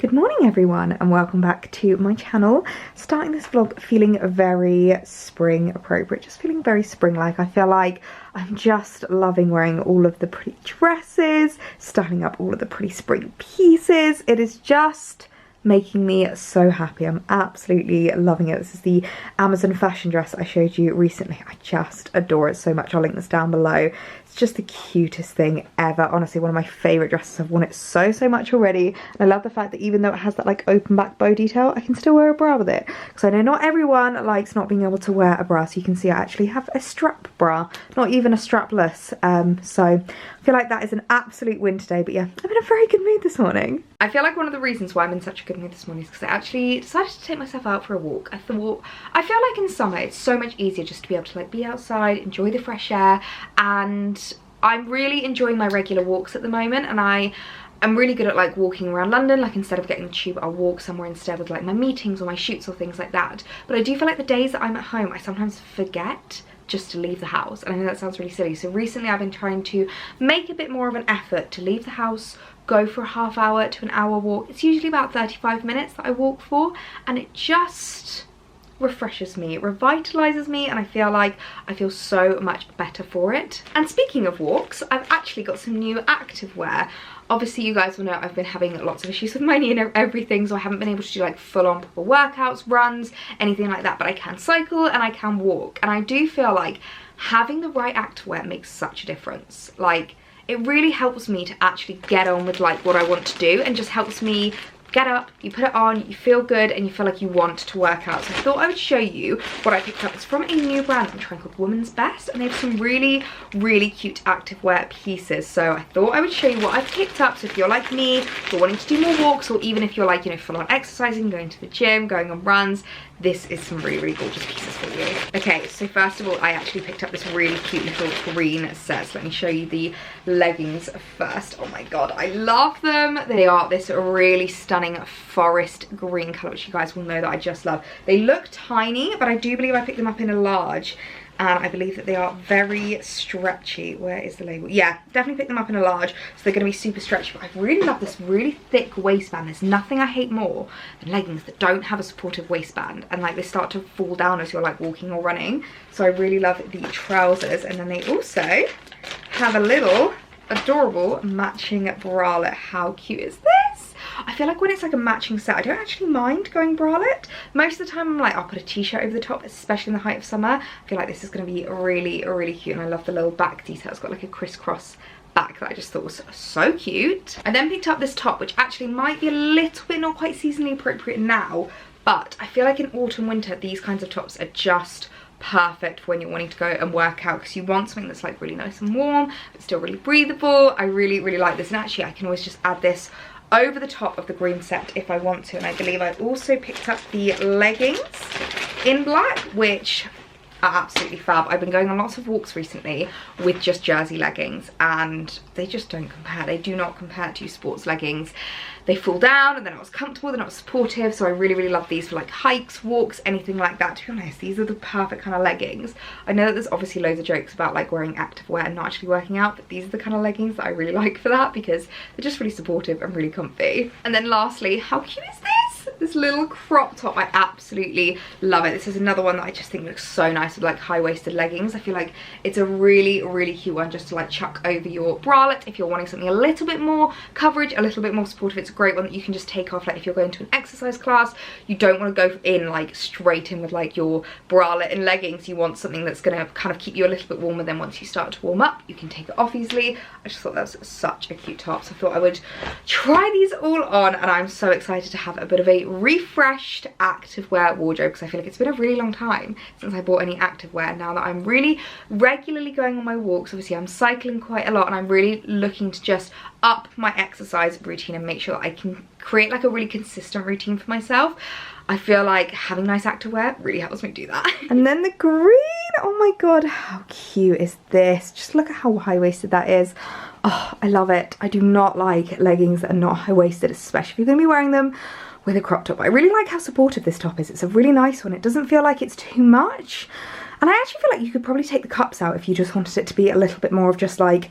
Good morning everyone and welcome back to my channel. Starting this vlog feeling very spring appropriate, just feeling very spring-like. I feel like I'm just loving wearing all of the pretty dresses, styling up all of the pretty spring pieces. It is just making me so happy. I'm absolutely loving it. This is the Amazon fashion dress I showed you recently. I just adore it so much. I'll link this down below. It's just the cutest thing ever. Honestly, one of my favourite dresses. I've worn it so much already. And I love the fact that even though it has that like open back bow detail, I can still wear a bra with it. Because I know not everyone likes not being able to wear a bra. So you can see I actually have a strap bra, not even a strapless. So I feel like that is an absolute win today. But yeah, I'm in a very good mood this morning. I feel like one of the reasons why I'm in such a good mood this morning is because I actually decided to take myself out for a walk. I thought, I feel like in summer it's so much easier just to be able to like be outside, enjoy the fresh air, and I'm really enjoying my regular walks at the moment, and I'm really good at like walking around London. Like instead of getting the tube, I'll walk somewhere instead with like my meetings or my shoots or things like that. But I do feel like the days that I'm at home, I sometimes forget just to leave the house, and I know that sounds really silly. So recently I've been trying to make a bit more of an effort to leave the house, go for a half hour to an hour walk. It's usually about 35 minutes that I walk for, and it just refreshes me, it revitalizes me, and I feel so much better for it. And speaking of walks, I've actually got some new activewear. Obviously you guys will know I've been having lots of issues with my knee and everything, so I haven't been able to do like full-on proper workouts, runs, anything like that, but I can cycle and I can walk, and I do feel like having the right activewear makes such a difference. Like it really helps me to actually get on with like what I want to do, and just helps me get up, you put it on, you feel good, and you feel like you want to work out. So I thought I would show you what I picked up. It's from a new brand I'm trying called Woman's Best, and they have some really cute activewear pieces. So I thought I would show you what I've picked up. So if you're like me, if you're wanting to do more walks, or even if you're like, you know, full on exercising, going to the gym, going on runs, this is some really gorgeous pieces for you. Okay, so first of all, I actually picked up this really cute little green set. So let me show you the leggings first. Oh my god, I love them. They are this really stunning forest green colour, which you guys will know that I just love. They look tiny, but I do believe I picked them up in a large, and I believe that they are very stretchy. Where is the label? Yeah, definitely picked them up in a large, so they're going to be super stretchy. But I really love this really thick waistband. There's nothing I hate more than leggings that don't have a supportive waistband, and like they start to fall down as you're like walking or running. So I really love the trousers, and then they also have a little adorable matching bralette. How cute is this? I feel like when it's like a matching set, I don't actually mind going bralette. Most of the time I'm like, I'll put a t-shirt over the top, especially in the height of summer. I feel like this is going to be really cute, and I love the little back detail. It's got like a crisscross back that I just thought was so cute. I then picked up this top, which actually might be a little bit not quite seasonally appropriate now, but I feel like in autumn winter these kinds of tops are just perfect for when you're wanting to go and work out, because you want something that's like really nice and warm but still really breathable. I really like this, and actually I can always just add this over the top of the green set if I want to. And I believe I also picked up the leggings in black, which are absolutely fab. I've been going on lots of walks recently with just jersey leggings, and they just don't compare. They do not compare to sports leggings. They fall down, and they're not as comfortable, they're not as supportive. So I really love these for like hikes, walks, anything like that. To be honest, these are the perfect kind of leggings. I know that there's obviously loads of jokes about like wearing activewear and not actually working out, but these are the kind of leggings that I really like for that, because they're just really supportive and really comfy. And then lastly, how cute is this? This little crop top, I absolutely love it. This is another one that I just think looks so nice with like high-waisted leggings. I feel like it's a really cute one just to like chuck over your bralette if you're wanting something a little bit more coverage, a little bit more supportive. It's a great one that you can just take off like if you're going to an exercise class. You don't want to go in like straight in with like your bralette and leggings. You want something that's going to kind of keep you a little bit warmer. Then once you start to warm up, you can take it off easily. I just thought that was such a cute top, so I thought I would try these all on, and I'm so excited to have a bit of a refreshed activewear wardrobe, because I feel like it's been a really long time since I bought any activewear. Now that I'm really regularly going on my walks, obviously I'm cycling quite a lot, and I'm really looking to just up my exercise routine and make sure that I can create like a really consistent routine for myself. I feel like having nice activewear really helps me do that. And then the green, oh my god, how cute is this? Just look at how high-waisted that is. Oh, I love it. I do not like leggings that are not high-waisted, especially if you're going to be wearing them with a crop top. I really like how supportive this top is. It's a really nice one. It doesn't feel like it's too much. And I actually feel like you could probably take the cups out if you just wanted it to be a little bit more of just like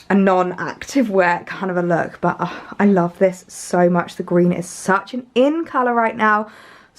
a non-activewear kind of a look, but I love this so much. The green is such an in colour right now,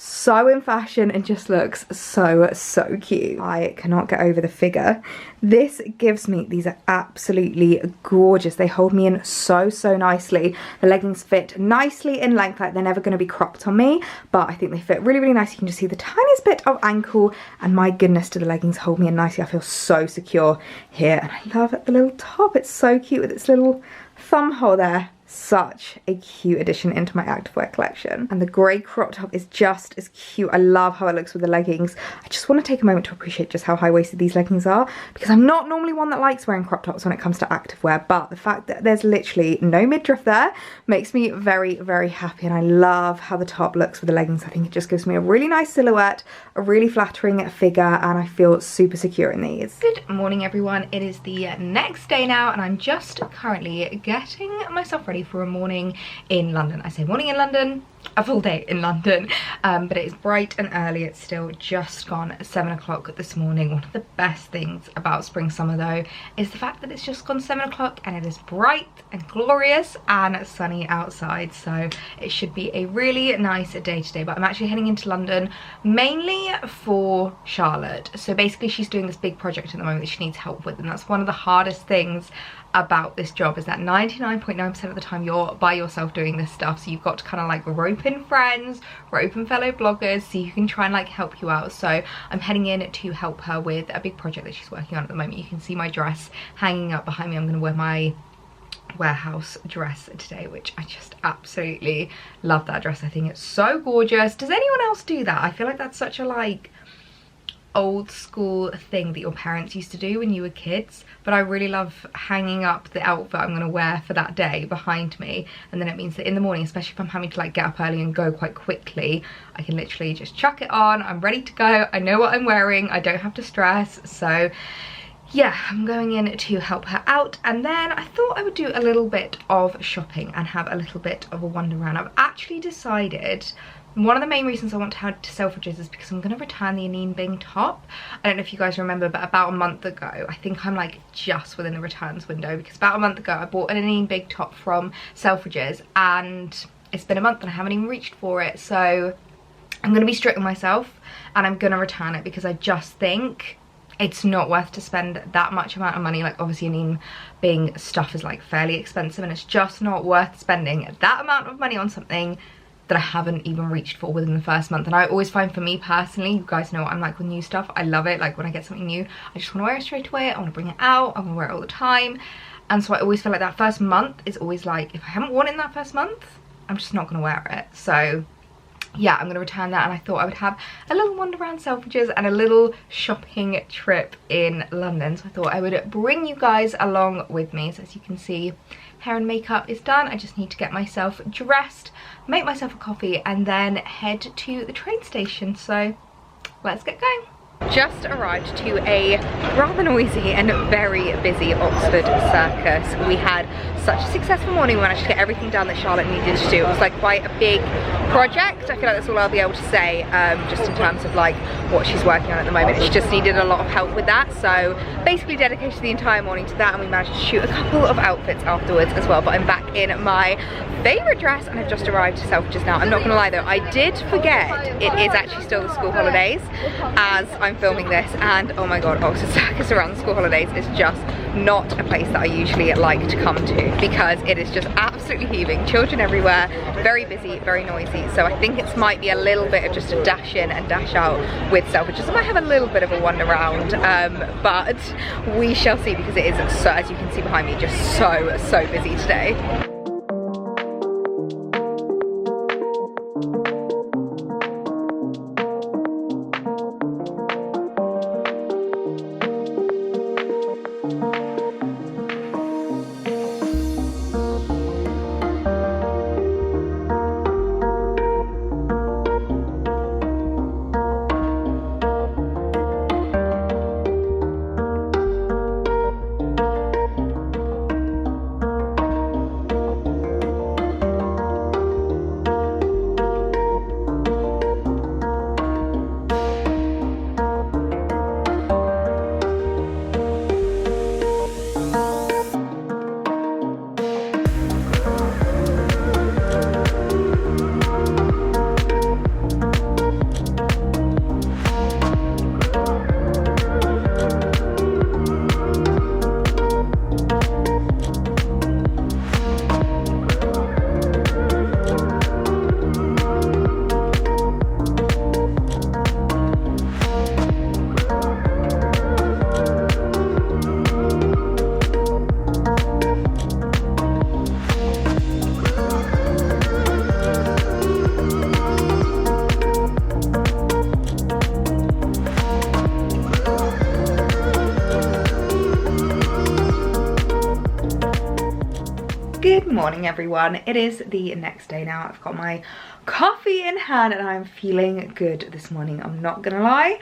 so in fashion, and just looks so cute. I cannot get over the figure. This gives me, these are absolutely gorgeous. They hold me in so nicely. The leggings fit nicely in length, like they're never going to be cropped on me, but I think they fit really nice. You can just see the tiniest bit of ankle, and my goodness, do the leggings hold me in nicely. I feel so secure here, and I love the little top. It's so cute with its little thumb hole there. Such a cute addition into my activewear collection. And the grey crop top is just as cute. I love how it looks with the leggings. I just want to take a moment to appreciate just how high-waisted these leggings are, because I'm not normally one that likes wearing crop tops when it comes to activewear, but the fact that there's literally no midriff there makes me very happy, and I love how the top looks with the leggings. I think it just gives me a really nice silhouette, a really flattering figure, and I feel super secure in these. Good morning, everyone. It is the next day now, and I'm just currently getting myself ready for a morning in London. I say morning in London, a full day in London, but it is bright and early. It's still just gone 7 o'clock this morning. One of the best things about spring summer though is the fact that it's just gone 7 o'clock and it is bright and glorious and sunny outside, so it should be a really nice day today. But I'm actually heading into London mainly for Charlotte. So basically she's doing this big project at the moment that she needs help with, and that's one of the hardest things about this job, is that 99.9% of the time you're by yourself doing this stuff. So you've got to kind of like rope in friends, rope in fellow bloggers, so you can try and like help you out. So I'm heading in to help her with a big project that she's working on at the moment. You can see my dress hanging up behind me. I'm going to wear my warehouse dress today, which I just absolutely love that dress. I think it's so gorgeous. Does anyone else do that? I feel like that's such a like old school thing that your parents used to do when you were kids, but I really love hanging up the outfit I'm going to wear for that day behind me, and then it means that in the morning, especially if I'm having to like get up early and go quite quickly, I can literally just chuck it on. I'm ready to go. I know what I'm wearing. I don't have to stress. So yeah, I'm going in to help her out, and then I thought I would do a little bit of shopping and have a little bit of a wander around. I've actually decided one of the main reasons I want to head to Selfridges is because I'm going to return the Anine Bing top. I don't know if you guys remember, but about a month ago, I think I'm like just within the returns window, because about a month ago I bought an Anine Bing top from Selfridges, and it's been a month and I haven't even reached for it. So I'm going to be strict with myself and I'm going to return it, because I just think it's not worth to spend that much amount of money. Like obviously Anine Bing stuff is like fairly expensive, and it's just not worth spending that amount of money on something that I haven't even reached for within the first month. And I always find, for me personally, you guys know what I'm like with new stuff, I love it. Like when I get something new, I just want to wear it straight away. I want to bring it out, I want to wear it all the time. And so I always feel like that first month is always like, if I haven't worn it in that first month, I'm just not going to wear it. So yeah, I'm going to return that, and I thought I would have a little wander around Selfridges and a little shopping trip in London. So I thought I would bring you guys along with me. So as you can see, hair and makeup is done. I just need to get myself dressed, make myself a coffee, and then head to the train station. So let's get going. Just arrived to a rather noisy and very busy Oxford circus. We had such a successful morning. We managed to get everything done that Charlotte needed to do. It was like quite a big project. I feel like that's all I'll be able to say, just in terms of like what she's working on at the moment. She just needed a lot of help with that, so basically dedicated the entire morning to that, and we managed to shoot a couple of outfits afterwards as well. But I'm back in my favourite dress and I've just arrived to Selfridges now. I'm not gonna lie though, I did forget it is actually still the school holidays as I'm filming this, and oh my god, Oxford Circus around the school holidays is just not a place that I usually like to come to, because it is just absolutely heaving, children everywhere, very busy, very noisy. So I think it might be a little bit of just a dash in and dash out with Selfridges. I might have a little bit of a wander around, but we shall see, because it is so, as you can see behind me, just so busy today. morning, everyone. It is the next day now. I've got my coffee in hand and I'm feeling good this morning. I'm not gonna lie.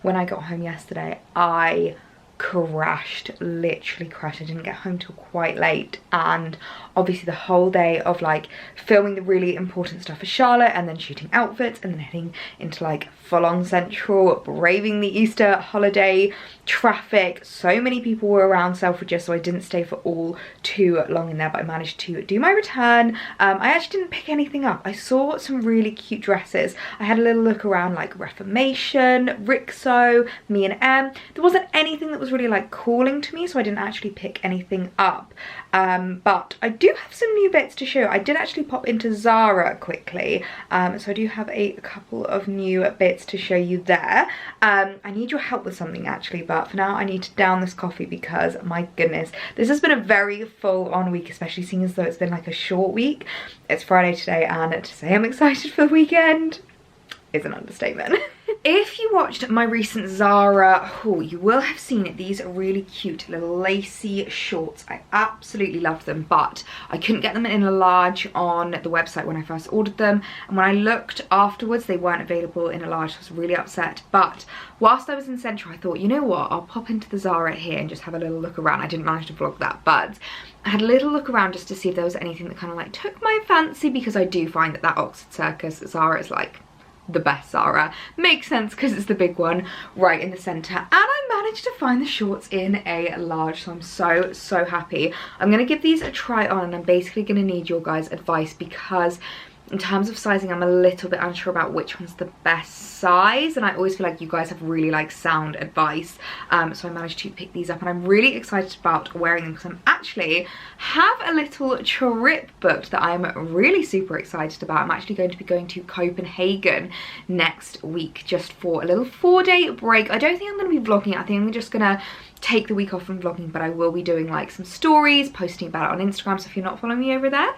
When I got home yesterday, I crashed, literally crashed. I didn't get home till quite late, and obviously the whole day of like filming the really important stuff for Charlotte and then shooting outfits and then heading into like full-on Central, braving the Easter holiday traffic. So many people were around Selfridges, so I didn't stay for all too long in there, but I managed to do my return. I actually didn't pick anything up. I saw some really cute dresses. I had a little look around like Reformation, Rixo, Me&M. There wasn't anything that was really like calling to me, so I didn't actually pick anything up. But I do have some new bits to show. I did actually pop into ZARA quickly, so I do have a couple of new bits to show you there. I need your help with something actually, but for now I need to down this coffee because my goodness, this has been a very full-on week, especially seeing as though it's been like a short week. It's Friday today, and to say I'm excited for the weekend is an understatement. If you watched my recent ZARA haul, you will have seen these really cute little lacy shorts. I absolutely love them, but I couldn't get them in a large on the website when I first ordered them, and when I looked afterwards they weren't available in a large, so I was really upset. But whilst I was in Central, I thought, you know what, I'll pop into the ZARA here and just have a little look around. I didn't manage to vlog that, but I had a little look around just to see if there was anything that kind of like took my fancy, because I do find that Oxford Circus ZARA is like the best ZARA. Makes sense because it's the big one right in the centre, and I managed to find the shorts in a large, so I'm so happy. I'm going to give these a try on, and I'm basically going to need your guys' advice because in terms of sizing I'm a little bit unsure about which one's the best size, and I always feel like you guys have really like sound advice, so I managed to pick these up, and I'm really excited about wearing them because I'm actually have a little trip booked that I'm really super excited about. I'm actually going to be going to Copenhagen next week just for a little 4-day break. I don't think I'm going to be vlogging it. I think I'm just going to take the week off from vlogging, but I will be doing like some stories, posting about it on Instagram, so if you're not following me over there,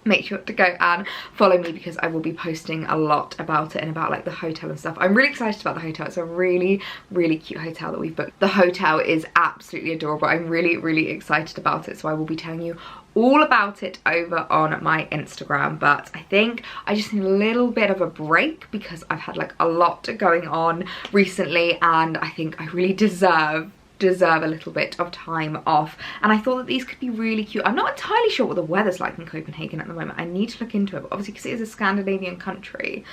make sure to go and follow me because I will be posting a lot about it and about like the hotel and stuff. I'm really excited about the hotel. It's a really cute hotel that we've booked. The hotel is absolutely adorable. I'm really excited about it, so I will be telling you all about it over on my Instagram. But I think I just need a little bit of a break because I've had like a lot going on recently, and I think I really deserve a little bit of time off, and I thought that these could be really cute. I'm not entirely sure what the weather's like in Copenhagen at the moment. I need to look into it, but obviously because it is a Scandinavian country,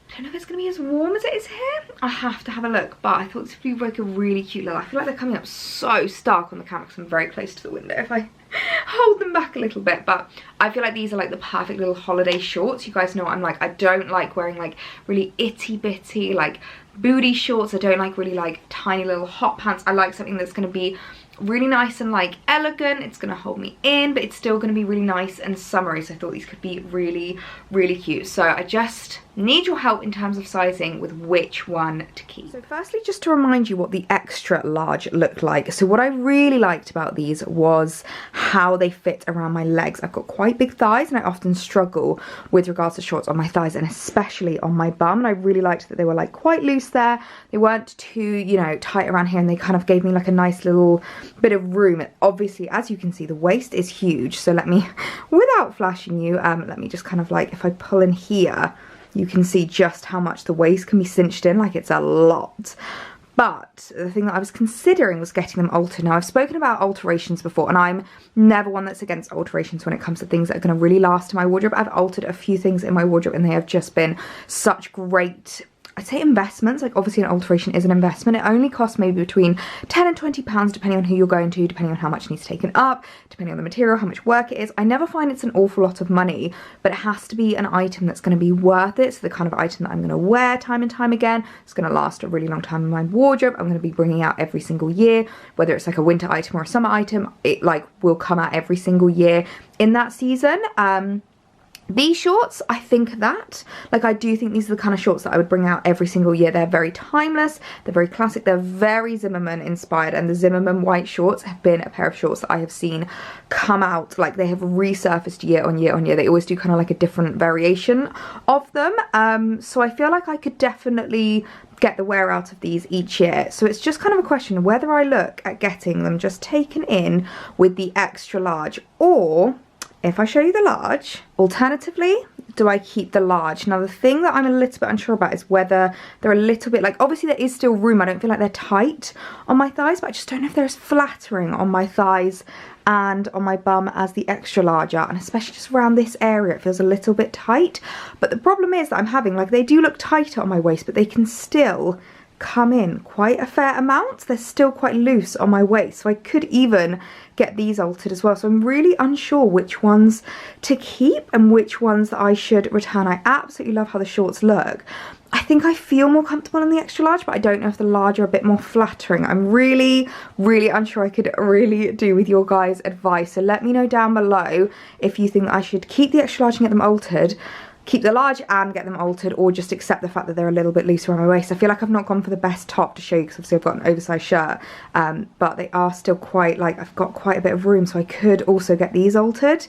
I don't know if it's going to be as warm as it is here. I have to have a look, but I thought this would be like a really cute little, I feel like they're coming up so stark on the camera because I'm very close to the window if I hold them back a little bit, but I feel like these are like the perfect little holiday shorts. You guys know what I'm like. I don't like wearing like really itty bitty like booty shorts. I don't like really like tiny little hot pants. I like something that's going to be really nice and like elegant. It's going to hold me in, but it's still going to be really nice and summery, so I thought these could be really cute. So I just need your help in terms of sizing with which one to keep. So firstly, just to remind you what the extra large looked like. So what I really liked about these was how they fit around my legs. I've got quite big thighs, and I often struggle with regards to shorts on my thighs, and especially on my bum, and I really liked that they were like quite loose there. They weren't too, you know, tight around here, and they kind of gave me like a nice little bit of room. Obviously, as you can see, the waist is huge, so let me, without flashing you, let me just kind of like, if I pull in here, you can see just how much the waist can be cinched in, like it's a lot. But the thing that I was considering was getting them altered. Now, I've spoken about alterations before, and I'm never one that's against alterations when it comes to things that are going to really last in my wardrobe. I've altered a few things in my wardrobe, and they have just been such great, I'd say, investments. Like obviously an alteration is an investment. It only costs maybe between £10 and £20 depending on who you're going to, depending on how much needs taken up, depending on the material, how much work it is. I never find it's an awful lot of money, but it has to be an item that's going to be worth it. So the kind of item that I'm going to wear time and time again. It's going to last a really long time in my wardrobe. I'm going to be bringing out every single year, whether it's like a winter item or a summer item. It like will come out every single year in that season. These shorts, I think that, like, I do think these are the kind of shorts that I would bring out every single year. They're very timeless, they're very classic, they're very Zimmermann inspired, and the Zimmermann white shorts have been a pair of shorts that I have seen come out, like they have resurfaced year on year on year. They always do kind of like a different variation of them, so I feel like I could definitely get the wear out of these each year. So it's just kind of a question of whether I look at getting them just taken in with the extra large, or if I show you the large, alternatively, do I keep the large? Now the thing that I'm a little bit unsure about is whether they're a little bit, like, obviously there is still room. I don't feel like they're tight on my thighs, but I just don't know if they're as flattering on my thighs and on my bum as the extra large are, and especially just around this area it feels a little bit tight. But the problem is that I'm having, like, they do look tighter on my waist, but they can still come in quite a fair amount. They're still quite loose on my waist, so I could even get these altered as well. So I'm really unsure which ones to keep and which ones that I should return. I absolutely love how the shorts look. I think I feel more comfortable in the extra large, but I don't know if the large are a bit more flattering. I'm really unsure. I could really do with your guys' advice. So let me know down below if you think I should keep the extra large and get them altered, keep the large and get them altered, or just accept the fact that they're a little bit looser on my waist. I feel like I've not gone for the best top to show you because obviously I've got an oversized shirt, but they are still quite, like, I've got quite a bit of room, so I could also get these altered.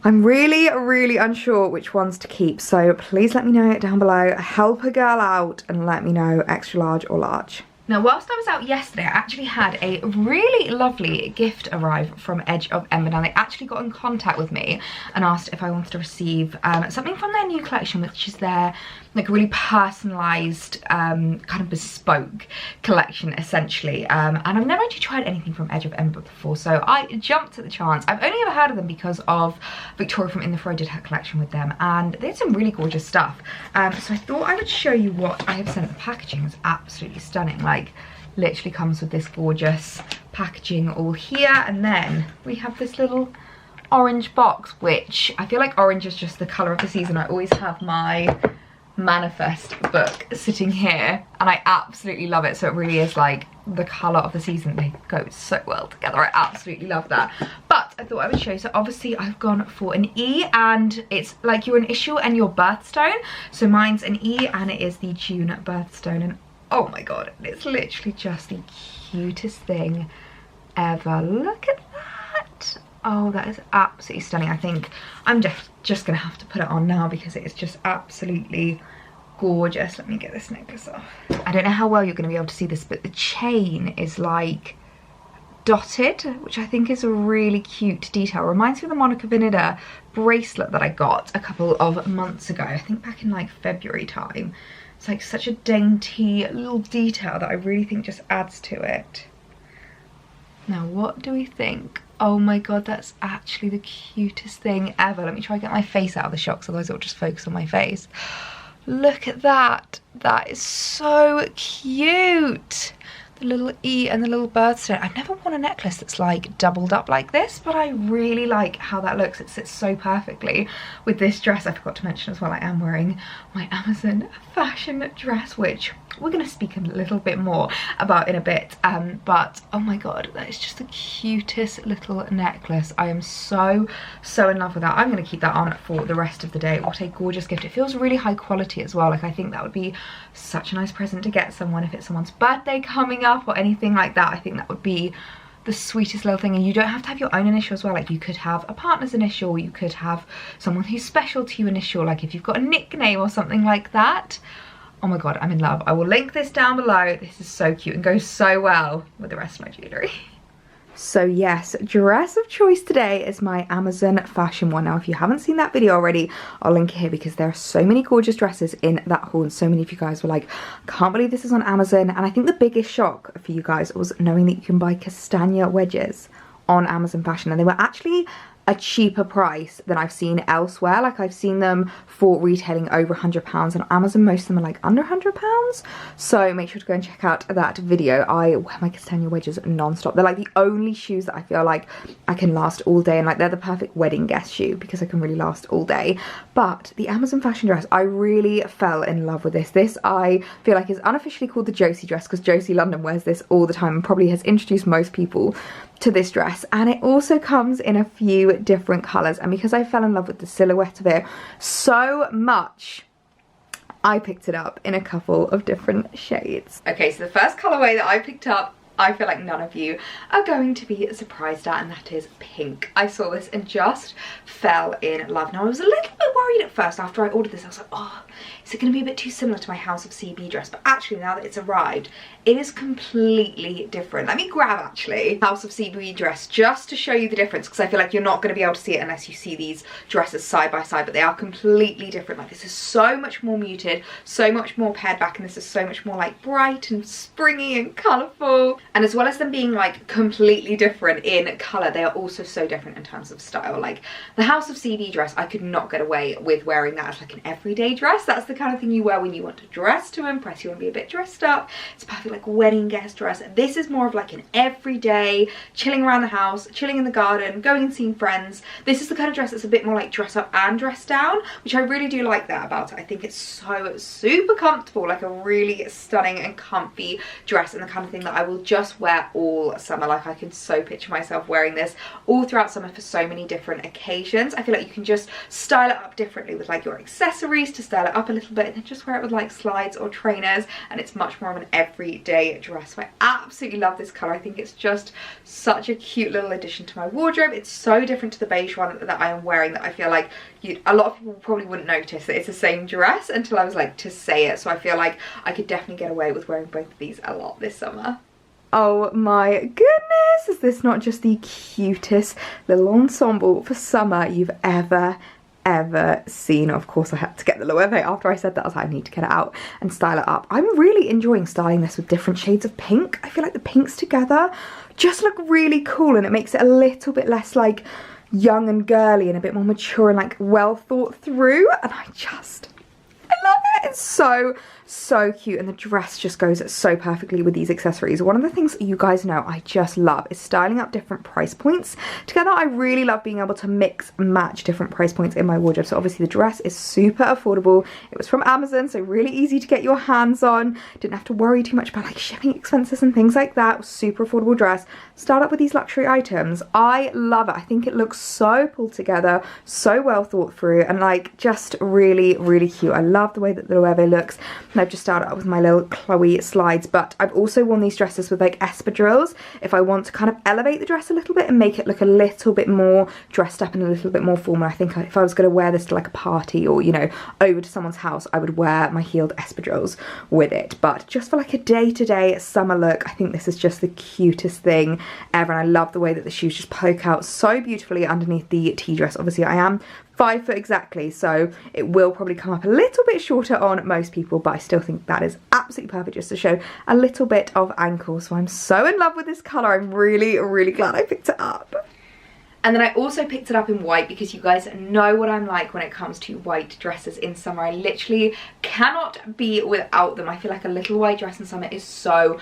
I'm really unsure which ones to keep, so please let me know down below. Help a girl out and let me know extra large or large. Now, whilst I was out yesterday, I actually had a really lovely gift arrive from Edge of Ember. Now, they actually got in contact with me and asked if I wanted to receive something from their new collection, which is their, like, really personalised, kind of bespoke collection, essentially. And I've never actually tried anything from Edge of Ember before, so I jumped at the chance. I've only ever heard of them because of Victoria from In The Fro did her collection with them, and they had some really gorgeous stuff. So I thought I would show you what I have sent. The packaging is absolutely stunning. Like, literally comes with this gorgeous packaging all here, and then we have this little orange box, which I feel like orange is just the colour of the season. I always have my Manifest book sitting here and I absolutely love it. So it really is like the colour of the season. They go so well together. I absolutely love that. But I thought I would show you. So obviously I've gone for an E, and it's like your initial and your birthstone. So mine's an E and it is the June birthstone, and oh my god, it's literally just the cutest thing ever. Look at that. Oh, that is absolutely stunning. I think I'm just gonna have to put it on now because it is just absolutely gorgeous. Let me get this necklace off. I don't know how well you're gonna be able to see this, but the chain is like dotted, which I think is a really cute detail. Reminds me of the Monica Vinader bracelet that I got a couple of months ago. I think back in like February time. It's like such a dainty little detail that I really think just adds to it. Now, what do we think? Oh my god, that's actually the cutest thing ever. Let me try and get my face out of the shot, because otherwise it'll just focus on my face. Look at that. That is so cute. The little E and the little birthstone. I've never worn a necklace that's like doubled up like this, but I really like how that looks. It sits so perfectly with this dress. I forgot to mention as well, I am wearing my Amazon fashion dress, which we're going to speak a little bit more about in a bit. But oh my god, that is just the cutest little necklace. I am so in love with that. I'm going to keep that on for the rest of the day. What a gorgeous gift. It feels really high quality as well. Like, I think that would be such a nice present to get someone if it's someone's birthday coming up or anything like that. I think that would be the sweetest little thing. And you don't have to have your own initial as well. Like, you could have a partner's initial, you could have someone who's special to you initial, like if you've got a nickname or something like that. Oh my god, I'm in love. I will link this down below. This is so cute and goes so well with the rest of my jewellery. So yes, dress of choice today is my Amazon fashion one. Now, if you haven't seen that video already, I'll link it here because there are so many gorgeous dresses in that haul, and so many of you guys were like, can't believe this is on Amazon. And I think the biggest shock for you guys was knowing that you can buy castagna wedges on Amazon fashion, and they were actually a cheaper price than I've seen elsewhere. Like, I've seen them for retailing over £100, and on Amazon most of them are like under £100. So make sure to go and check out that video. I wear my castagna wedges non-stop. They're like the only shoes that I feel like I can last all day, and like they're the perfect wedding guest shoe because I can really last all day. But the Amazon fashion dress, I really fell in love with this. This I feel like is unofficially called the Josie dress because Josie London wears this all the time and probably has introduced most people to this dress. And it also comes in a few different colours, and because I fell in love with the silhouette of it so much, I picked it up in a couple of different shades. Okay, so the first colourway that I picked up I feel like none of you are going to be surprised at, and that is pink. I saw this and just fell in love. Now I was a little bit worried at first after I ordered this. I was like, oh, is it going to be a bit too similar to my House of CB dress? But actually now that it's arrived, it is completely different. Let me grab actually House of CB dress just to show you the difference, because I feel like you're not going to be able to see it unless you see these dresses side by side, but they are completely different. Like this is so much more muted, so much more pared back, and this is so much more like bright and springy and colourful. And as well as them being like completely different in colour, they are also so different in terms of style. Like the House of CB dress, I could not get away with wearing that as like an everyday dress. That's the kind of thing you wear when you want to dress to impress, you want to be a bit dressed up. It's perfect like wedding guest dress. This is more of like an everyday, chilling around the house, chilling in the garden, going and seeing friends. This is the kind of dress that's a bit more like dress up and dress down, which I really do like that about it. I think it's so super comfortable, like a really stunning and comfy dress, and the kind of thing that I will just wear all summer. Like I can so picture myself wearing this all throughout summer for so many different occasions. I feel like you can just style it up differently with like your accessories to style it up a little bit, and then just wear it with like slides or trainers, and it's much more of an everyday dress. So I absolutely love this colour. I think it's just such a cute little addition to my wardrobe. It's so different to the beige one that I am wearing that I feel like a lot of people probably wouldn't notice that it's the same dress until I was like to say it. So I feel like I could definitely get away with wearing both of these a lot this summer. Oh my goodness, is this not just the cutest little ensemble for summer you've ever seen? Of course I had to get the Loewe after I said that. I was like, I need to get it out and style it up. I'm really enjoying styling this with different shades of pink. I feel like the pinks together just look really cool, and it makes it a little bit less like young and girly and a bit more mature and like well thought through, and I love it. It's so cute, and the dress just goes so perfectly with these accessories. One of the things that you guys know I just love is styling up different price points together. I really love being able to mix and match different price points in my wardrobe. So obviously the dress is super affordable. It was from Amazon, so really easy to get your hands on. Didn't have to worry too much about like shipping expenses and things like that. Super affordable dress. Start up with these luxury items. I love it. I think it looks so pulled together, so well thought through, and like just really cute. I love the way that the Loewe looks. And I've just started out with my little Chloe slides, but I've also worn these dresses with like espadrilles if I want to kind of elevate the dress a little bit and make it look a little bit more dressed up and a little bit more formal. I think if I was going to wear this to like a party or, you know, over to someone's house, I would wear my heeled espadrilles with it. But just for like a day-to-day summer look, I think this is just the cutest thing ever, and I love the way that the shoes just poke out so beautifully underneath the tea dress. Obviously I am 5 foot exactly, so it will probably come up a little bit shorter on most people, but I still think that is absolutely perfect just to show a little bit of ankle. So I'm so in love with this colour. I'm really glad I picked it up. And then I also picked it up in white because you guys know what I'm like when it comes to white dresses in summer. I literally cannot be without them. I feel like a little white dress in summer is so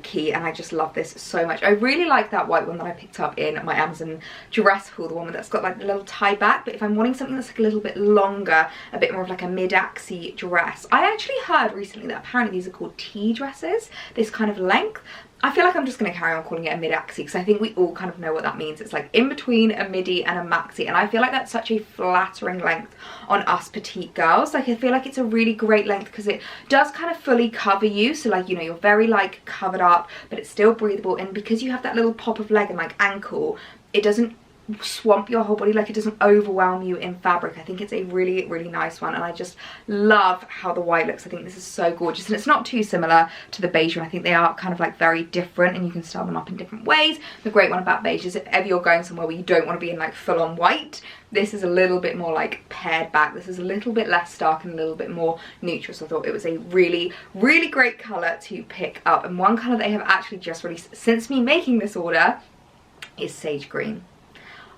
key, and I just love this so much. I really like that white one that I picked up in my Amazon dress haul, the one that's got like the little tie back. But if I'm wanting something that's like a little bit longer, a bit more of like a mid-axie dress, I actually heard recently that apparently these are called tea dresses, this kind of length. I feel like I'm just going to carry on calling it a mid-axie because I think we all kind of know what that means. It's like in between a midi and a maxi, and I feel like that's such a flattering length on us petite girls. Like I feel like it's a really great length because it does kind of fully cover you, so like, you know, you're very like covered up but it's still breathable, and because you have that little pop of leg and like ankle, it doesn't swamp your whole body, like it doesn't overwhelm you in fabric. I think it's a really nice one, and I just love how the white looks. I think this is so gorgeous, and it's not too similar to the beige one. I think they are kind of like very different, and you can style them up in different ways. The great one about beige is if ever you're going somewhere where you don't want to be in like full-on white, this is a little bit more like pared back. This is a little bit less stark and a little bit more neutral, so I thought it was a really great colour to pick up. And one colour they have actually just released since me making this order is sage green.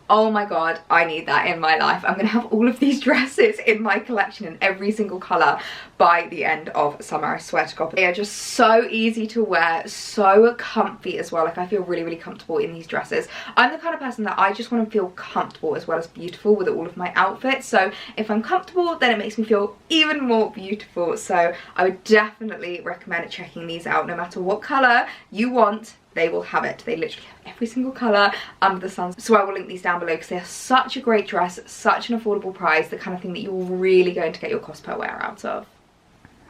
Oh my god, I need that in my life. I'm going to have all of these dresses in my collection in every single colour by the end of summer, I swear to god. They are just so easy to wear, so comfy as well. Like I feel really comfortable in these dresses. I'm the kind of person that I just want to feel comfortable as well as beautiful with all of my outfits. So if I'm comfortable, then it makes me feel even more beautiful. So I would definitely recommend checking these out. No matter what colour you want, they will have it. They literally have every single colour under the sun. So I will link these down below because they are such a great dress, such an affordable price, the kind of thing that you're really going to get your cost per wear out of.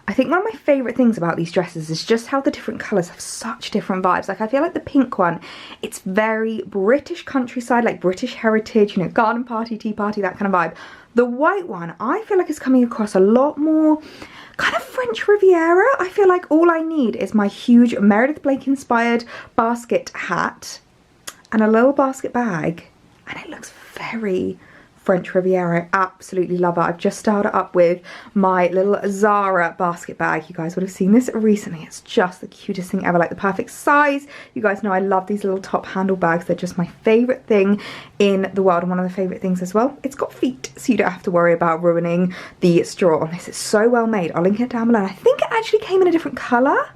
I think one of my favourite things about these dresses is just how the different colours have such different vibes. Like I feel like the pink one, it's very British countryside, like British heritage, you know, garden party, tea party, that kind of vibe. The white one, I feel like is coming across a lot more kind of French Riviera. I feel like all I need is my huge Meredith Blake inspired basket hat and a little basket bag, and it looks very French Riviera. I absolutely love it. I've just styled it up with my little ZARA basket bag. You guys would have seen this recently. It's just the cutest thing ever, like the perfect size. You guys know I love these little top handle bags. They're just my favourite thing in the world, and one of the favourite things as well. It's got feet, so you don't have to worry about ruining the straw on this. It's so well made. I'll link it down below. And I think it actually came in a different colour,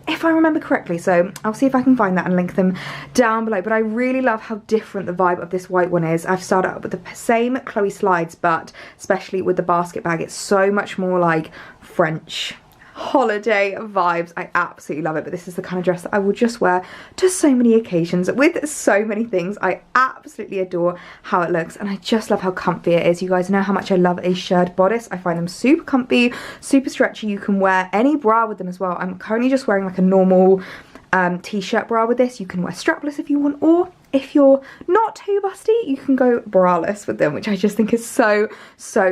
if I remember correctly, so I'll see if I can find that and link them down below. But I really love how different the vibe of this white one is. I've started up with the same Chloe slides, but especially with the basket bag, it's so much more like French holiday vibes. I absolutely love it, but this is the kind of dress that I will just wear to so many occasions with so many things. I absolutely adore how it looks, and I just love how comfy it is. You guys know how much I love a shirred bodice. I find them super comfy, super stretchy. You can wear any bra with them as well. I'm currently just wearing like a normal t-shirt bra with this. You can wear strapless if you want, or if you're not too busty, you can go braless with them, which I just think is so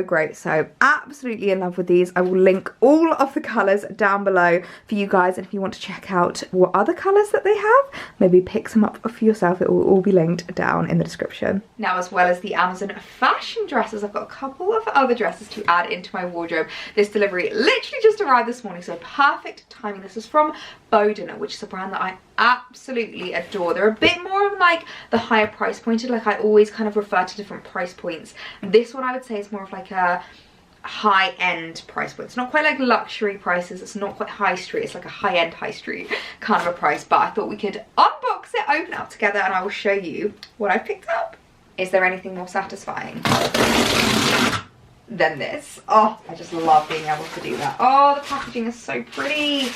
great. So absolutely in love with these. I will link all of the colours down below for you guys, and if you want to check out what other colours that they have, maybe pick some up for yourself. It will all be linked down in the description. Now, as well as the Amazon fashion dresses, I've got a couple of other dresses to add into my wardrobe. This delivery literally just arrived this morning, so perfect timing. This is from Boden, which is a brand that I absolutely adore. They're a bit more of like the higher price pointed, like I always kind of refer to different price points. This one I would say is more of like a high-end price point. It's not quite like luxury prices, it's not quite high street, it's like a high-end high street kind of a price. But I thought we could unbox it, open it up together, and I will show you what I picked up. Is there anything more satisfying than this? Oh, I just love being able to do that. Oh, the packaging is so pretty.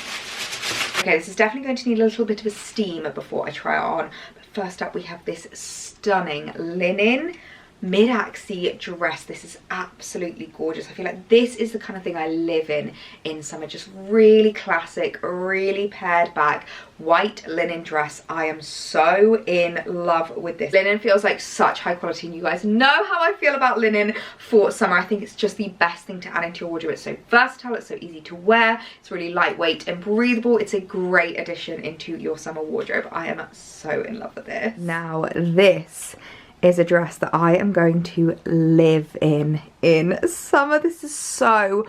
Okay, this is definitely going to need a little bit of a steam before I try it on. But first up, we have this stunning linen mid-axi dress. This is absolutely gorgeous. I feel like this is the kind of thing I live in summer. Just really classic, really pared back white linen dress. I am so in love with this. Linen feels like such high quality, and you guys know how I feel about linen for summer. I think it's just the best thing to add into your wardrobe. It's so versatile, it's so easy to wear, it's really lightweight and breathable. It's a great addition into your summer wardrobe. I am so in love with this. Now, this is a dress that I am going to live in summer. This is so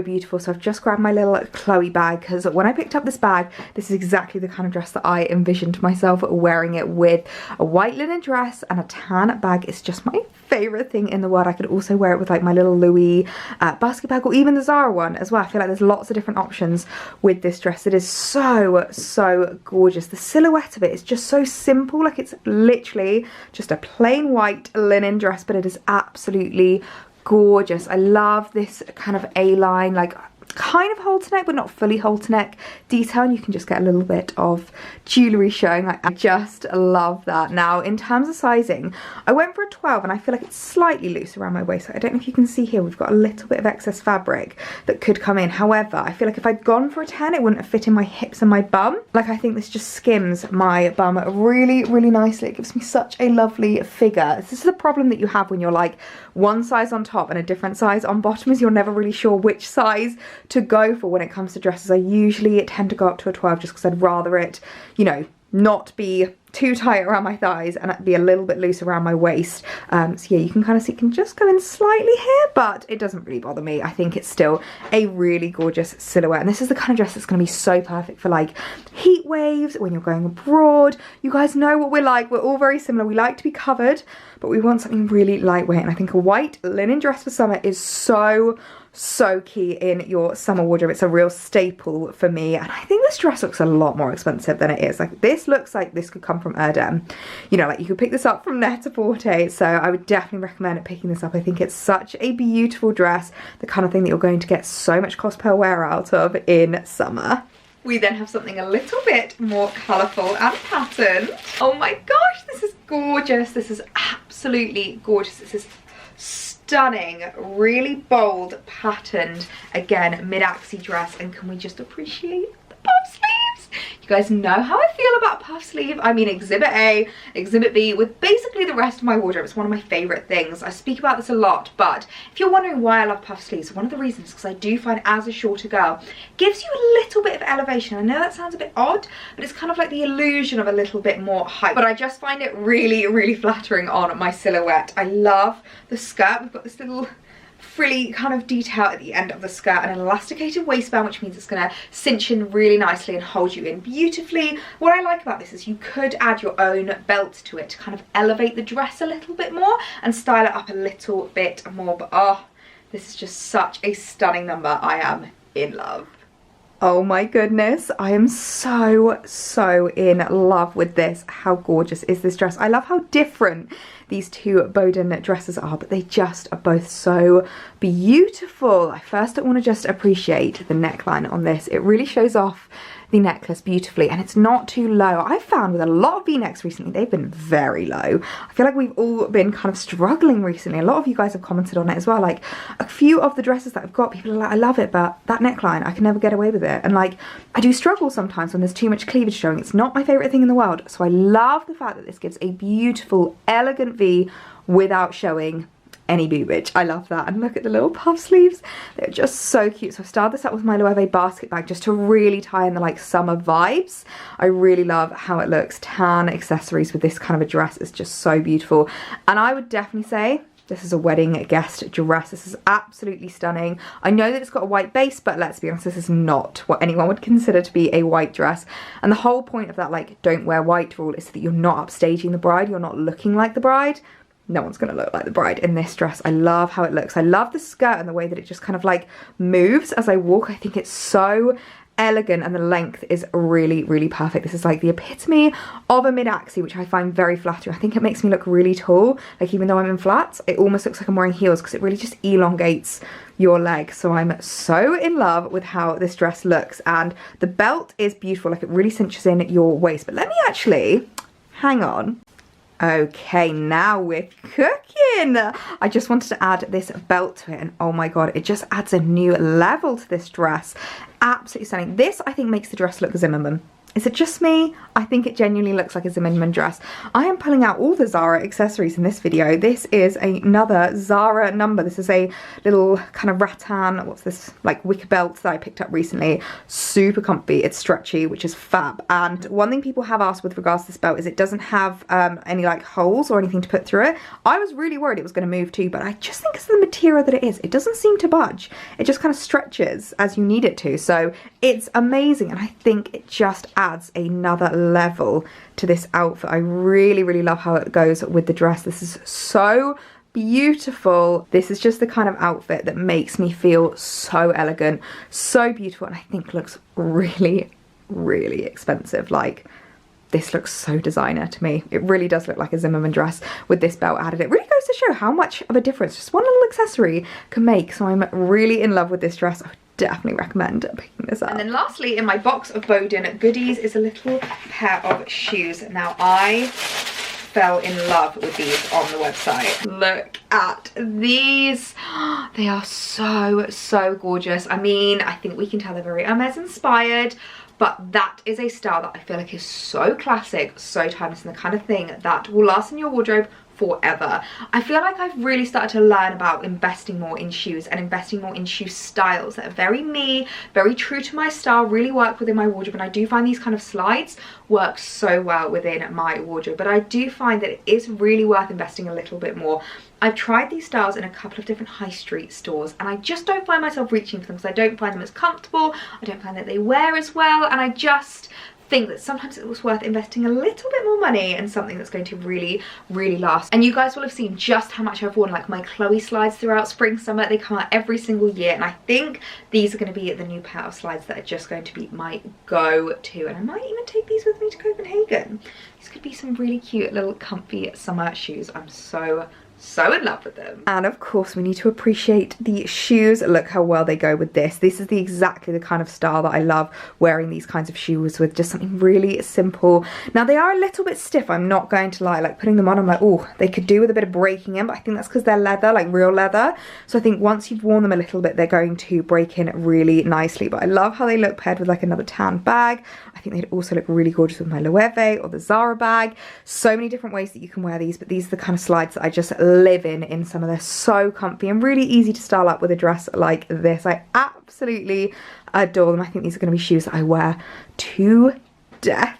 beautiful. So I've just grabbed my little Chloe bag, because when I picked up this bag, this is exactly the kind of dress that I envisioned myself wearing, it with a white linen dress and a tan bag. It's just my favorite thing in the world. I could also wear it with like my little Louis basket bag, or even the ZARA one as well. I feel like there's lots of different options with this dress. It is so gorgeous. The silhouette of it is just so simple. Like, it's literally just a plain white linen dress, but it is absolutely gorgeous. I love this kind of A-line, like kind of halter neck but not fully halter neck detail, and you can just get a little bit of jewellery showing. I just love that. Now, in terms of sizing, I went for a 12, and I feel like it's slightly loose around my waist. I don't know if you can see here, we've got a little bit of excess fabric that could come in. However, I feel like if I'd gone for a 10, it wouldn't have fit in my hips and my bum. Like, I think this just skims my bum really nicely. It gives me such a lovely figure. This is the problem that you have when you're like one size on top and a different size on bottom, is you're never really sure which size to go for when it comes to dresses. I usually tend to go up to a 12 just because I'd rather it, you know, not be too tight around my thighs and be a little bit loose around my waist. So yeah, you can kind of see it can just go in slightly here, but it doesn't really bother me. I think it's still a really gorgeous silhouette, and this is the kind of dress that's going to be so perfect for like heat waves, when you're going abroad. You guys know what we're like. We're all very similar. We like to be covered, but we want something really lightweight, and I think a white linen dress for summer is so key in your summer wardrobe. It's a real staple for me, and I think this dress looks a lot more expensive than it is. Like, this looks like this could come from Erdem. You know, like you could pick this up from Net-a-Porter, so I would definitely recommend picking this up. I think it's such a beautiful dress, the kind of thing that you're going to get so much cost per wear out of in summer. We then have something a little bit more colourful and patterned. Oh my gosh, this is gorgeous. This is absolutely gorgeous. This is stunning, really bold, patterned, again, mid-axi dress. And can we just appreciate the puff sleeves? You guys know how I feel about puff sleeve. I mean, exhibit A, exhibit B, with basically the rest of my wardrobe. It's one of my favorite things. I speak about this a lot, but if you're wondering why I love puff sleeves, one of the reasons is because I do find, as a shorter girl, gives you a little bit of elevation. I know that sounds a bit odd, but it's kind of like the illusion of a little bit more height. But I just find it really, really flattering on my silhouette. I love the skirt. We've got this little frilly kind of detail at the end of the skirt and an elasticated waistband, which means it's going to cinch in really nicely and hold you in beautifully. What I like about this is you could add your own belt to it to kind of elevate the dress a little bit more and style it up a little bit more. But oh, this is just such a stunning number. I am in love. Oh my goodness, I am so in love with this. How gorgeous is this dress? I love how different these two Boden dresses are, but they just are both so beautiful. I first want to just appreciate the neckline on this. It really shows off the necklace beautifully, and it's not too low. I've found with a lot of v-necks recently, they've been very low. I feel like we've all been kind of struggling recently. A lot of you guys have commented on it as well. Like, a few of the dresses that I've got, people are like, I love it, but that neckline, I can never get away with it. And like, I do struggle sometimes when there's too much cleavage showing. It's not my favorite thing in the world. So I love the fact that this gives a beautiful, elegant V without showing any boobage. I love that. And look at the little puff sleeves. They're just so cute. So I've styled this up with my Loewe basket bag just to really tie in the like summer vibes. I really love how it looks. Tan accessories with this kind of a dress is just so beautiful. And I would definitely say this is a wedding guest dress. This is absolutely stunning. I know that it's got a white base, but let's be honest, this is not what anyone would consider to be a white dress. And the whole point of that like don't wear white rule is that you're not upstaging the bride, you're not looking like the bride. No one's gonna look like the bride in this dress. I love how it looks. I love the skirt and the way that it just kind of like moves as I walk. I think it's so elegant, and the length is really, really perfect. This is like the epitome of a mid-axi, which I find very flattering. I think it makes me look really tall. Like, even though I'm in flats, it almost looks like I'm wearing heels because it really just elongates your leg. So I'm so in love with how this dress looks, and the belt is beautiful. Like, it really cinches in your waist. But let me actually, hang on. Okay, now we're cooking. I just wanted to add this belt to it, and oh my god, it just adds a new level to this dress. Absolutely stunning. This, I think, makes the dress look Zimmerman. Is it just me? I think it genuinely looks like a Zimmerman dress. I am pulling out all the ZARA accessories in this video. This is another ZARA number. This is a little kind of rattan, what's this, like wicker belt that I picked up recently. Super comfy, it's stretchy, which is fab. And one thing people have asked with regards to this belt is it doesn't have any like holes or anything to put through it. I was really worried it was going to move too, but I just think it's the material that it is. It doesn't seem to budge. It just kind of stretches as you need it to. So it's amazing, and I think it just adds another level to this outfit. I really, really love how it goes with the dress. This is so beautiful. This is just the kind of outfit that makes me feel so elegant, so beautiful, and I think looks really, really expensive. Like, this looks so designer to me. It really does look like a Zimmerman dress with this belt added. It really goes to show how much of a difference just one little accessory can make. So I'm really in love with this dress. I would definitely recommend picking this up. And then lastly, in my box of Boden goodies is a little pair of shoes. Now, I fell in love with these on the website. Look at these. They are so gorgeous. I mean, I think we can tell they're very Hermes inspired, but that is a style that I feel like is so classic, so timeless, and the kind of thing that will last in your wardrobe forever. I feel like I've really started to learn about investing more in shoes and investing more in shoe styles that are very me, very true to my style, really work within my wardrobe. And I do find these kind of slides work so well within my wardrobe, but I do find that it is really worth investing a little bit more. I've tried these styles in a couple of different high street stores, and I just don't find myself reaching for them because I don't find them as comfortable, I don't find that they wear as well, and I just think that sometimes it was worth investing a little bit more money in something that's going to really, really last. And you guys will have seen just how much I've worn like my Chloe slides throughout spring, summer. They come out every single year, and I think these are going to be the new pair of slides that are just going to be my go-to. And I might even take these with me to Copenhagen. These could be some really cute little comfy summer shoes. I'm so so in love with them. And of course we need to appreciate the shoes. Look how well they go with this. This is exactly the kind of style that I love wearing these kinds of shoes with, just something really simple. Now they are a little bit stiff, I'm not going to lie. Like putting them on, I'm like, oh, they could do with a bit of breaking in, but I think that's because they're leather, like real leather. So I think once you've worn them a little bit, they're going to break in really nicely. But I love how they look paired with like another tan bag. I think they'd also look really gorgeous with my Loewe or the Zara bag. So many different ways that you can wear these, but these are the kind of slides that I just live in summer. They're so comfy and really easy to style up with a dress like this. I absolutely adore them. I think these are going to be shoes that I wear to death.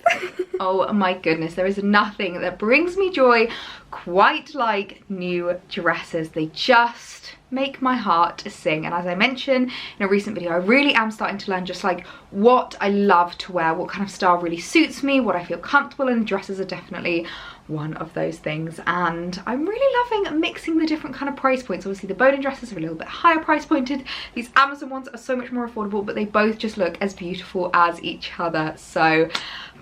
Oh my goodness, there is nothing that brings me joy quite like new dresses. They just make my heart sing. And as I mentioned in a recent video, I really am starting to learn just like what I love to wear, what kind of style really suits me, what I feel comfortable in. Dresses are definitely one of those things, and I'm really loving mixing the different kind of price points. Obviously the Boden dresses are a little bit higher price pointed, these Amazon ones are so much more affordable, but they both just look as beautiful as each other. So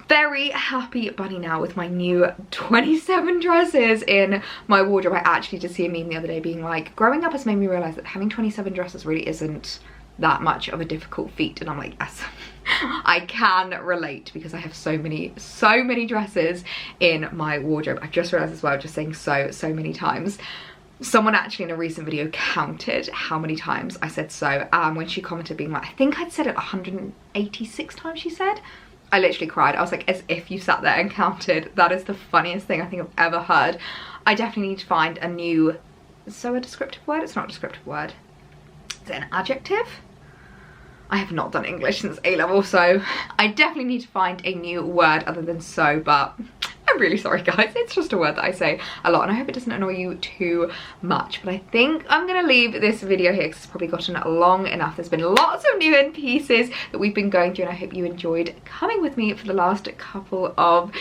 very happy bunny now with my new 27 dresses in my wardrobe. I actually did see a meme the other day being like, growing up has made me realise that having 27 dresses really isn't that much of a difficult feat, and I'm like, yes, I can relate because I have so many dresses in my wardrobe. I've just realised as well, just saying so many times. Someone actually in a recent video counted how many times I said so, when she commented being like, I think I'd said it 186 times, she said. I literally cried. I was like, as if you sat there and counted. That is the funniest thing I think I've ever heard. I definitely need to find a new, so a descriptive word? It's not a descriptive word. Is it an adjective? I have not done English since A-level, so I definitely need to find a new word other than so, but I'm really sorry guys, it's just a word that I say a lot and I hope it doesn't annoy you too much. But I think I'm gonna leave this video here because it's probably gotten long enough. There's been lots of new in pieces that we've been going through and I hope you enjoyed coming with me for the last couple of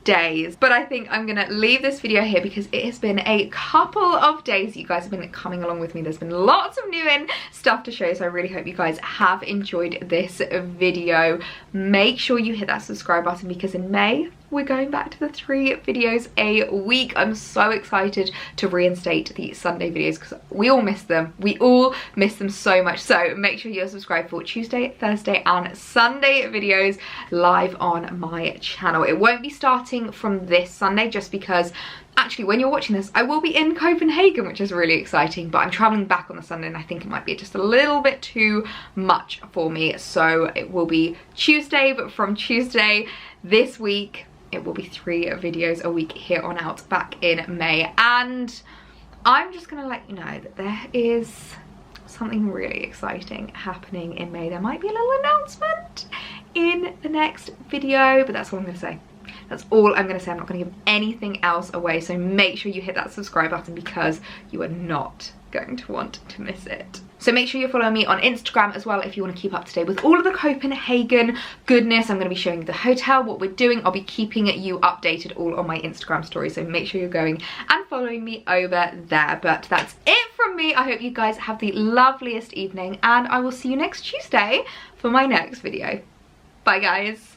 days. But I think I'm gonna leave this video here because it has been a couple of days. You guys have been coming along with me. There's been lots of new in stuff to show, so I really hope you guys have enjoyed this video. Make sure you hit that subscribe button because in May we're going back to the 3 videos a week. I'm so excited to reinstate the Sunday videos because we all miss them. We all miss them so much. So make sure you're subscribed for Tuesday, Thursday and Sunday videos live on my channel. It won't be starting from this Sunday just because actually when you're watching this I will be in Copenhagen, which is really exciting, but I'm traveling back on the Sunday and I think it might be just a little bit too much for me. So it will be Tuesday, but from Tuesday this week it will be 3 videos a week here on out back in May. And I'm just gonna let you know that there is something really exciting happening in May. There might be a little announcement in the next video, but that's all I'm gonna say. That's all I'm gonna say. I'm not gonna give anything else away, so make sure you hit that subscribe button because you are not going to want to miss it. So make sure you're following me on Instagram as well if you want to keep up to date with all of the Copenhagen goodness. I'm going to be showing you the hotel, what we're doing. I'll be keeping you updated all on my Instagram story, so make sure you're going and following me over there. But that's it from me. I hope you guys have the loveliest evening and I will see you next Tuesday for my next video. Bye guys.